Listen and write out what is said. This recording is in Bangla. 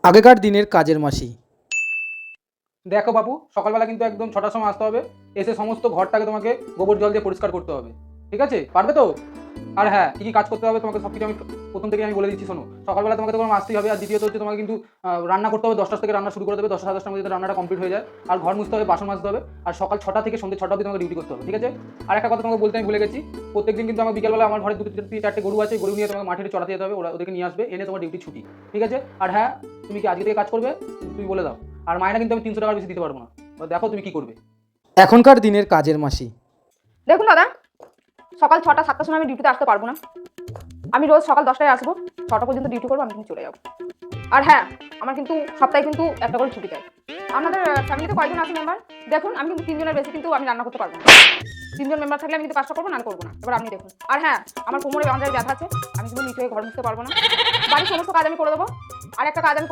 আগেকার দিনের কাজের মাসি। দেখো বাপু, সকালবেলা কিন্তু একদম 6টার সময় আসতে হবে। এসে সমস্ত ঘরটাকে তোমাকে গোবর জল দিয়ে পরিষ্কার করতে হবে। ঠিক আছে? পারবে তো? আর হ্যাঁ, কী কী কাজ করতে হবে তোমাকে সব কিছু আমি প্রথম থেকেই আমি বলে দিচ্ছি, শোনো। সকালবেলা তোমাকে তো কোনো আসতেই হবে। আর দ্বিতীয়ত হচ্ছে তোমাকে কিন্তু রান্না করতে হবে। 10টা থেকে রান্না শুরু করে দেবে, 10টা সাড়ে 10টার মধ্যে যাতে রান্নাটা কমপ্লিট হয়ে যায়। আর ঘর মুছতে হবে, বাসন মাজতে হবে। আর সকাল 6টা থেকে সন্ধ্যে 6টা অবধি তোমাকে ডিউটি করতে হবে। ঠিক আছে? আর একটা কথা তোমাকে বলতে আমি ভুলে গেছি। প্রত্যেকদিন কিন্তু আমার বিকেলবেলা আমার ঘরে 2-3-4টে গরু আছে। গরু নিয়ে তোমাকে মাঠে চড়াতে যেতে হবে। ওদেরকে নিয়ে আসবে, এনে তোমার ডিউটি ছুটি। ঠিক আছে? আর হ্যাঁ, তুমি কি আজকে থেকে কাজ করবে? তুমি বলে দাও। আর মায়না কিন্তু আমি 300 টাকার বেশি দিতে পারবো না। দেখো তুমি কি করবে। এখনকার দিনের কাজের মাসি। দেখুন দাদা, সকাল 6টা 7টার সময় আমি ডিউটিতে আসতে পারবো না। আমি রোজ সকাল 10টায় আসবো, 6টা পর্যন্ত ডিউটি করবো, আমি কিন্তু চলে যাবো। আর হ্যাঁ, আমার কিন্তু সপ্তাহে কিন্তু একটা করে ছুটি চাই। আপনাদের ফ্যামিলিতে কয়জন আছে মেম্বার? দেখুন, আমি কিন্তু 3 জনের বেশি কিন্তু আমি রান্না করতে পারবো না। 3 জন মেম্বার থাকলে আমি কিন্তু কাজটা করবো, না করবো না। এবার আপনি দেখুন। আর হ্যাঁ, আমার কোমরে বাঁধায় ব্যথা আছে, আমি কিন্তু নিচে ঘর মুছতে পারবো না। বাড়ির সমস্ত কাজ আমি করে দেবো। আর একটা কাজ আমি